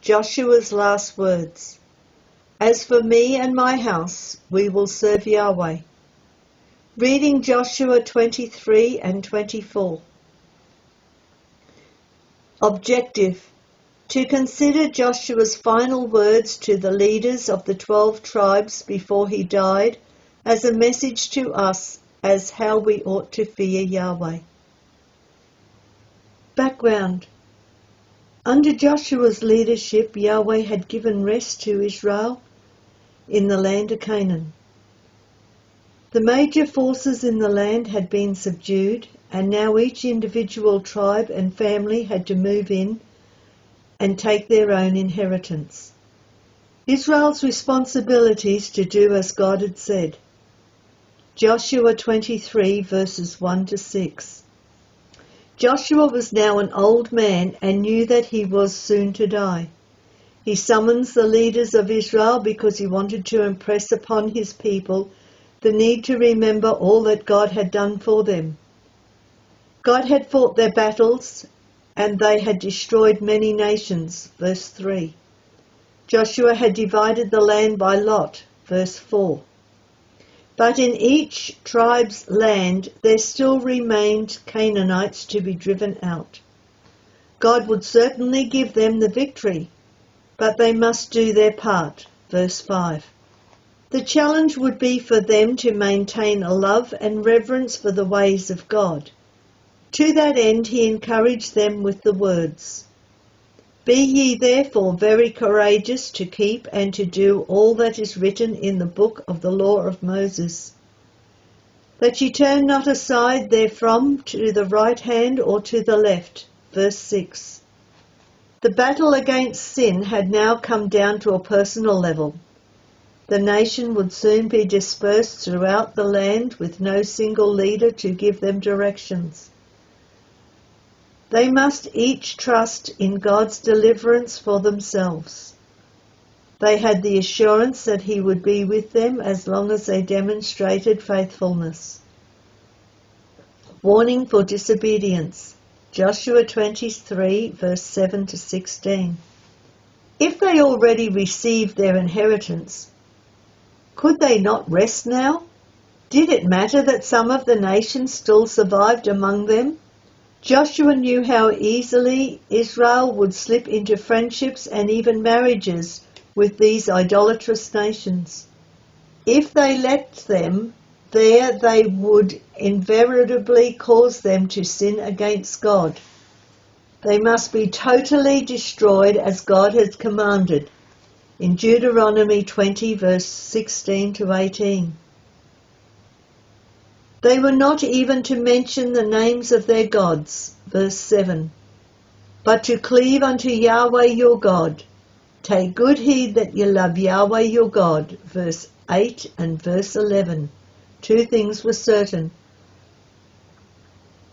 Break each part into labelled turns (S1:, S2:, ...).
S1: Joshua's last words. As for me and my house, we will serve Yahweh. Reading Joshua 23 and 24. Objective: to consider Joshua's final words to the leaders of the 12 tribes before he died as a message to us as how we ought to fear Yahweh. Background: under Joshua's leadership, Yahweh had given rest to Israel in the land of Canaan. The major forces in the land had been subdued, and now each individual tribe and family had to move in and take their own inheritance. Israel's responsibilities to do as God had said. Joshua 23 verses 1 to 6. Joshua was now an old man and knew that he was soon to die. He summons the leaders of Israel because he wanted to impress upon his people the need to remember all that God had done for them. God had fought their battles and they had destroyed many nations, verse 3. Joshua had divided the land by lot, verse 4. But in each tribe's land there still remained Canaanites to be driven out. God would certainly give them the victory, but they must do their part, verse 5. The challenge would be for them to maintain a love and reverence for the ways of God. To that end he encouraged them with the words, "Be ye therefore very courageous to keep and to do all that is written in the book of the law of Moses, that ye turn not aside therefrom to the right hand or to the left." Verse 6. The battle against sin had now come down to a personal level. The nation would soon be dispersed throughout the land with no single leader to give them directions. They must each trust in God's deliverance for themselves. They had the assurance that he would be with them as long as they demonstrated faithfulness. Warning for disobedience. Joshua 23 verse 7 to 16. If they already received their inheritance, could they not rest now? Did it matter that some of the nations still survived among them? Joshua knew how easily Israel would slip into friendships and even marriages with these idolatrous nations. If they let them there, they would inevitably cause them to sin against God. They must be totally destroyed as God has commanded in Deuteronomy 20 verse 16 to 18. They were not even to mention the names of their gods, verse 7, but to cleave unto Yahweh your God. Take good heed that ye love Yahweh your God, verse 8 and verse 11. Two things were certain.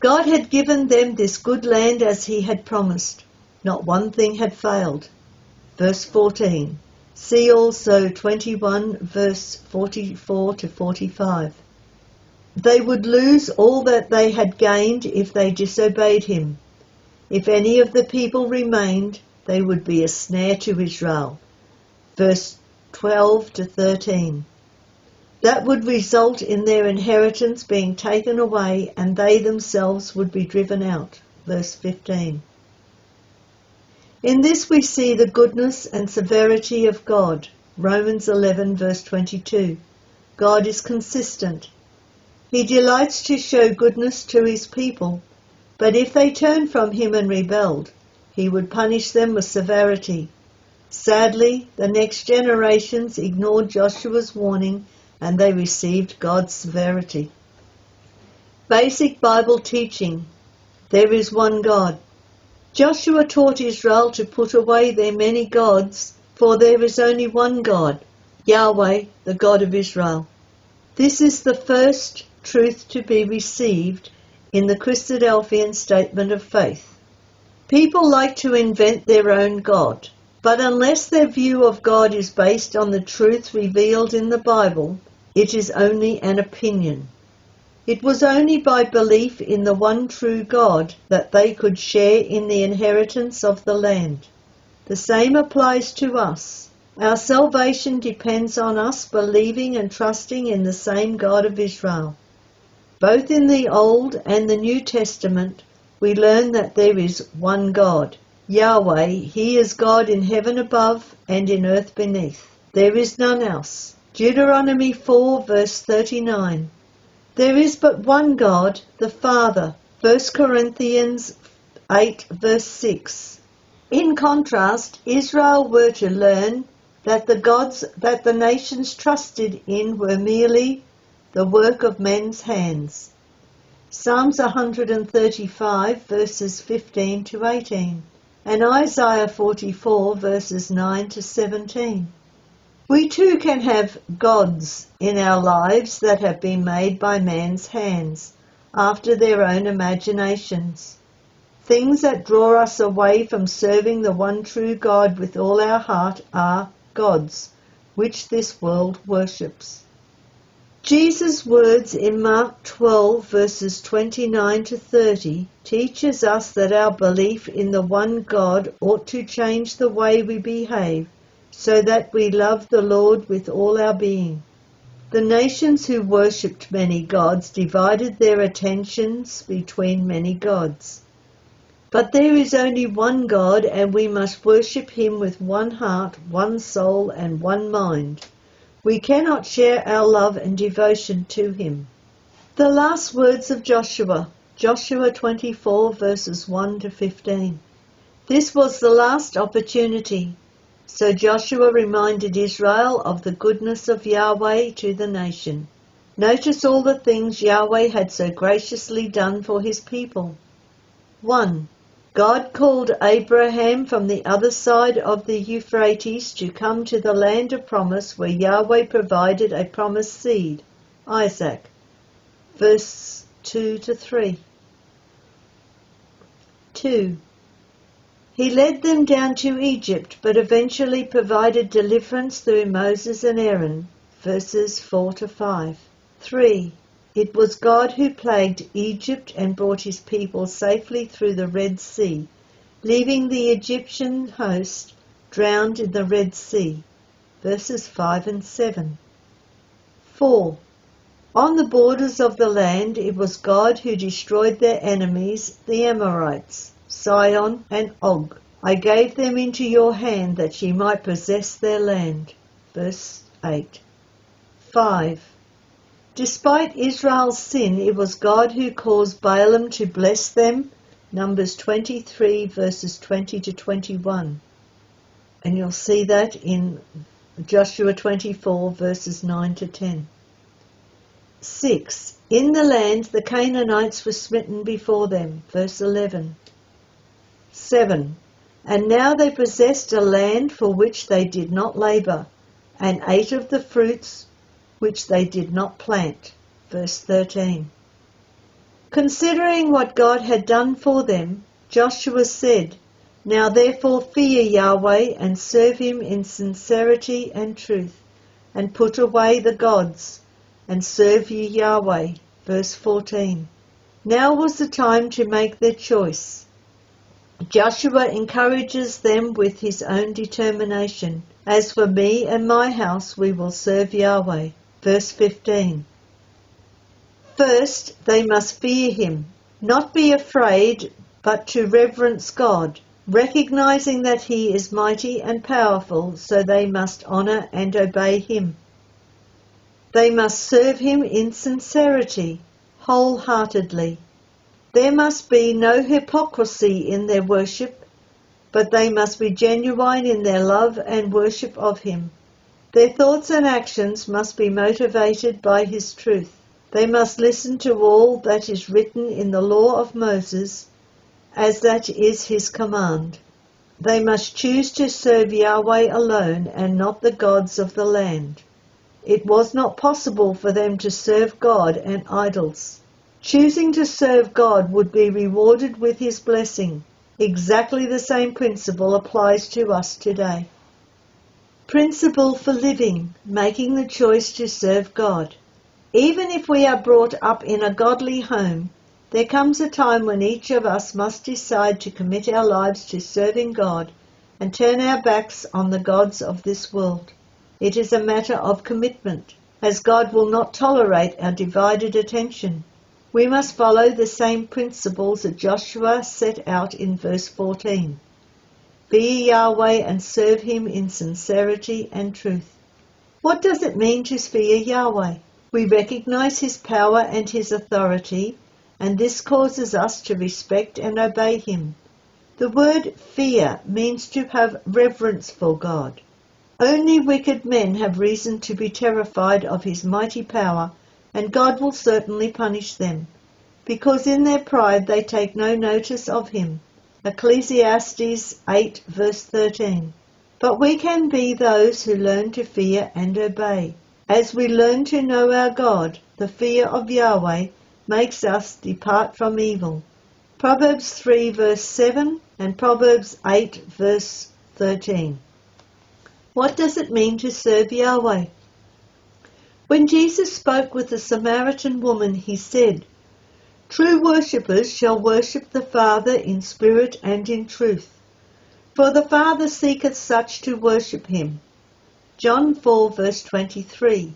S1: God had given them this good land as he had promised. Not one thing had failed. Verse 14. See also 21 verse 44 to 45. They would lose all that they had gained if they disobeyed him. If any of the people remained, they would be a snare to Israel. Verse 12 to 13. That would result in their inheritance being taken away and they themselves would be driven out. Verse 15. In this we see the goodness and severity of God. Romans 11 verse 22. God is consistent. He delights to show goodness to his people, but if they turned from him and rebelled, he would punish them with severity. Sadly, the next generations ignored Joshua's warning and they received God's severity. Basic Bible teaching. There is one God. Joshua taught Israel to put away their many gods, for there is only one God, Yahweh, the God of Israel. This is the first truth to be received in the Christadelphian Statement of Faith. People like to invent their own God, but unless their view of God is based on the truth revealed in the Bible, it is only an opinion. It was only by belief in the one true God that they could share in the inheritance of the land. The same applies to us. Our salvation depends on us believing and trusting in the same God of Israel. Both in the Old and the New Testament, we learn that there is one God, Yahweh. He is God in heaven above and in earth beneath. There is none else. Deuteronomy 4 verse 39. There is but one God, the Father. 1 Corinthians 8 verse 6. In contrast, Israel were to learn that the gods that the nations trusted in were merely the work of men's hands. Psalms 135 verses 15 to 18 and Isaiah 44 verses 9 to 17. We too can have gods in our lives that have been made by man's hands, after their own imaginations. Things that draw us away from serving the one true God with all our heart are gods, which this world worships. Jesus' words in Mark 12 verses 29 to 30 teaches us that our belief in the one God ought to change the way we behave so that we love the Lord with all our being. The nations who worshipped many gods divided their attentions between many gods. But there is only one God, and we must worship him with one heart, one soul, and one mind. We cannot share our love and devotion to him. The last words of Joshua, Joshua 24 verses 1 to 15. This was the last opportunity. So Joshua reminded Israel of the goodness of Yahweh to the nation. Notice all the things Yahweh had so graciously done for his people. 1. God called Abraham from the other side of the Euphrates to come to the land of promise where Yahweh provided a promised seed, Isaac. Verse 2 to 3. 2. He led them down to Egypt, but eventually provided deliverance through Moses and Aaron. Verses 4 to 5. 3. It was God who plagued Egypt and brought his people safely through the Red Sea, leaving the Egyptian host drowned in the Red Sea. Verses 5 and 7. 4. On the borders of the land it was God who destroyed their enemies, the Amorites, Sihon and Og. I gave them into your hand that ye might possess their land. Verse 8. 5. Despite Israel's sin, it was God who caused Balaam to bless them. Numbers 23 verses 20 to 21. And you'll see that in Joshua 24 verses 9 to 10. 6. In the land the Canaanites were smitten before them. Verse 11. 7. And now they possessed a land for which they did not labor, and ate of the fruits which they did not plant. Verse 13. Considering what God had done for them, Joshua said, Now therefore fear Yahweh and serve him in sincerity and truth, and put away the gods, and serve ye Yahweh. Verse 14. Now was the time to make their choice. Joshua encourages them with his own determination. As for me and my house, we will serve Yahweh. Verse 15. First, they must fear him, not be afraid, but to reverence God, recognizing that he is mighty and powerful, so they must honor and obey him. They must serve him in sincerity, wholeheartedly. There must be no hypocrisy in their worship, but they must be genuine in their love and worship of him. Their thoughts and actions must be motivated by his truth. They must listen to all that is written in the law of Moses, as that is his command. They must choose to serve Yahweh alone and not the gods of the land. It was not possible for them to serve God and idols. Choosing to serve God would be rewarded with his blessing. Exactly the same principle applies to us today. Principle for living, making the choice to serve God. Even if we are brought up in a godly home, there comes a time when each of us must decide to commit our lives to serving God and turn our backs on the gods of this world. It is a matter of commitment, as God will not tolerate our divided attention. We must follow the same principles that Joshua set out in verse 14. Fear Yahweh and serve him in sincerity and truth. What does it mean to fear Yahweh? We recognize his power and his authority, and this causes us to respect and obey him. The word fear means to have reverence for God. Only wicked men have reason to be terrified of his mighty power, and God will certainly punish them, because in their pride they take no notice of him. Ecclesiastes 8 verse 13. But we can be those who learn to fear and obey. As we learn to know our God, the fear of Yahweh makes us depart from evil. Proverbs 3 verse 7 and Proverbs 8 verse 13. What does it mean to serve Yahweh? When Jesus spoke with the Samaritan woman, he said, "True worshippers shall worship the Father in spirit and in truth, for the Father seeketh such to worship him." John 4 verse 23.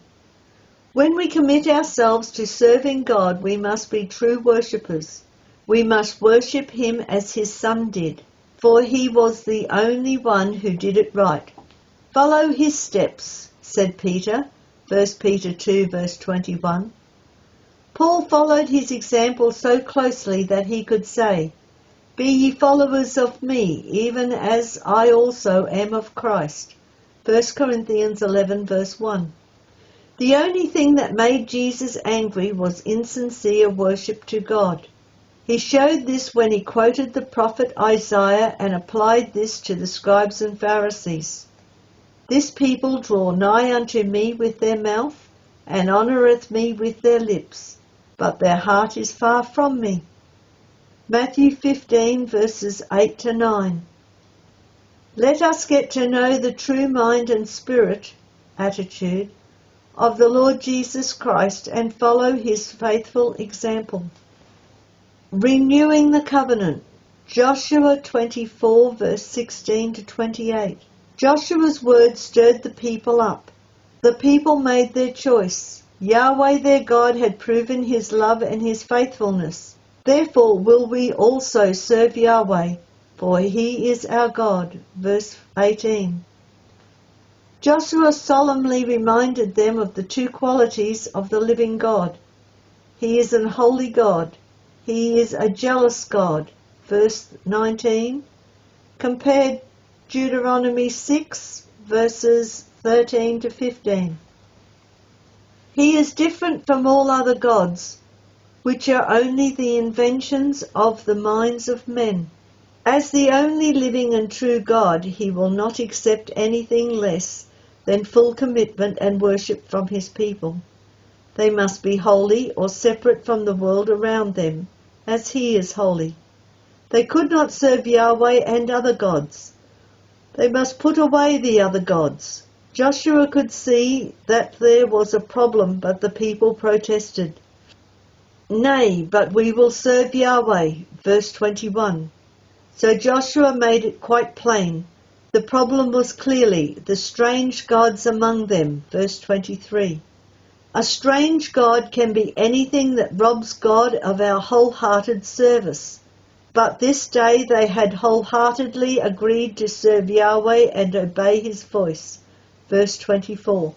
S1: When we commit ourselves to serving God, we must be true worshippers. We must worship him as his Son did, for he was the only one who did it right. Follow his steps, said Peter, 1 Peter 2 verse 21. Paul followed his example so closely that he could say, "Be ye followers of me, even as I also am of Christ." 1 Corinthians 11 verse 1. The only thing that made Jesus angry was insincere worship to God. He showed this when he quoted the prophet Isaiah and applied this to the scribes and Pharisees. "This people draw nigh unto me with their mouth, and honoureth me with their lips, but their heart is far from me." Matthew 15 verses 8 to 9. Let us get to know the true mind and spirit, attitude, of the Lord Jesus Christ and follow his faithful example. Renewing the covenant, Joshua 24 verse 16 to 28. Joshua's words stirred the people up. The people made their choice. Yahweh their God had proven his love and his faithfulness. Therefore will we also serve Yahweh, for he is our God. Verse 18. Joshua solemnly reminded them of the two qualities of the living God. He is an holy God. He is a jealous God. Verse 19. Compared Deuteronomy 6 verses 13 to 15. He is different from all other gods, which are only the inventions of the minds of men. As the only living and true God, he will not accept anything less than full commitment and worship from his people. They must be holy or separate from the world around them, as he is holy. They could not serve Yahweh and other gods. They must put away the other gods. Joshua could see that there was a problem, but the people protested. "Nay, but we will serve Yahweh," verse 21. So Joshua made it quite plain. The problem was clearly the strange gods among them, verse 23. A strange god can be anything that robs God of our wholehearted service. But this day they had wholeheartedly agreed to serve Yahweh and obey his voice. Verse 24.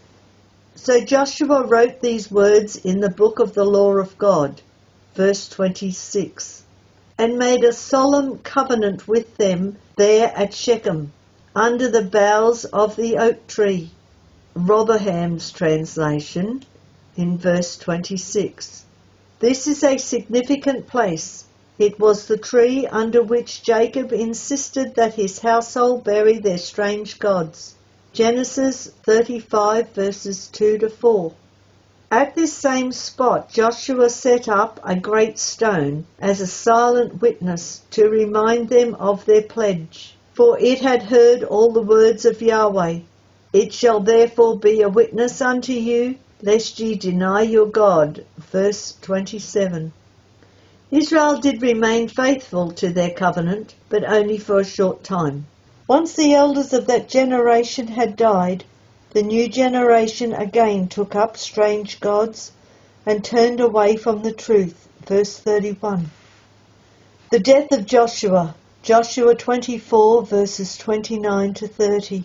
S1: So Joshua wrote these words in the book of the law of God. Verse 26. And made a solemn covenant with them there at Shechem, under the boughs of the oak tree. Rotherham's translation in verse 26. This is a significant place. It was the tree under which Jacob insisted that his household bury their strange gods. Genesis 35 verses 2 to 4. At this same spot Joshua set up a great stone as a silent witness to remind them of their pledge. For it had heard all the words of Yahweh. It shall therefore be a witness unto you, lest ye deny your God. Verse 27. Israel did remain faithful to their covenant, but only for a short time. Once the elders of that generation had died, the new generation again took up strange gods and turned away from the truth. Verse 31. The death of Joshua. Joshua 24 verses 29 to 30.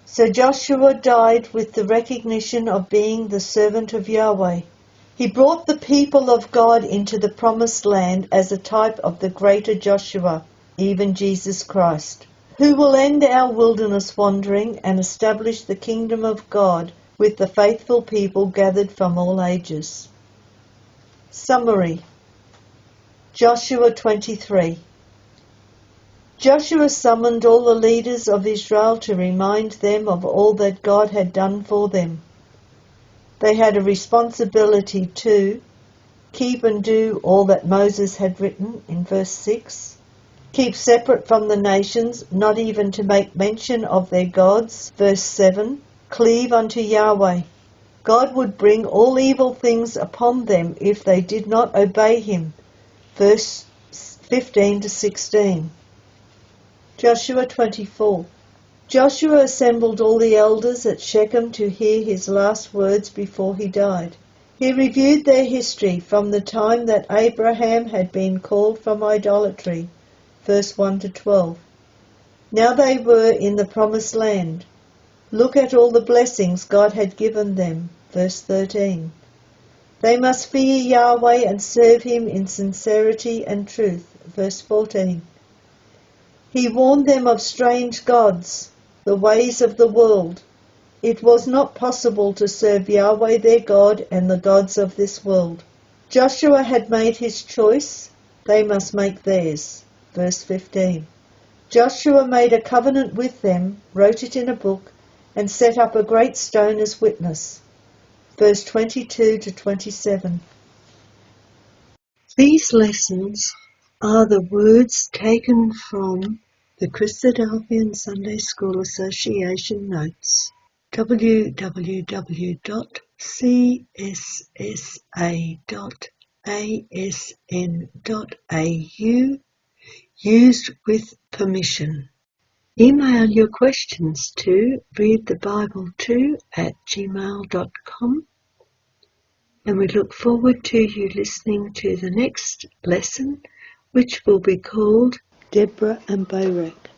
S1: So Joshua died with the recognition of being the servant of Yahweh. He brought the people of God into the promised land as a type of the greater Joshua, even Jesus Christ, who will end our wilderness wandering and establish the kingdom of God with the faithful people gathered from all ages. Summary. Joshua 23. Joshua summoned all the leaders of Israel to remind them of all that God had done for them. They had a responsibility to keep and do all that Moses had written in verse 6, keep separate from the nations, not even to make mention of their gods, verse 7, cleave unto Yahweh. God would bring all evil things upon them if they did not obey him, verse 15 to 16. Joshua 24. Joshua assembled all the elders at Shechem to hear his last words before he died. He reviewed their history from the time that Abraham had been called from idolatry, verse 1 to 12. Now they were in the promised land. Look at all the blessings God had given them, verse 13. They must fear Yahweh and serve him in sincerity and truth, verse 14. He warned them of strange gods, the ways of the world. It was not possible to serve Yahweh their God and the gods of this world. Joshua had made his choice, they must make theirs. Verse 15. Joshua made a covenant with them, wrote it in a book, and set up a great stone as witness. Verse 22 to 27. These lessons are the words taken from the Christadelphian Sunday School Association Notes, www.cssa.asn.au, used with permission. Email your questions to readthebible2@gmail.com, and we look forward to you listening to the next lesson, which will be called Deborah and Barak.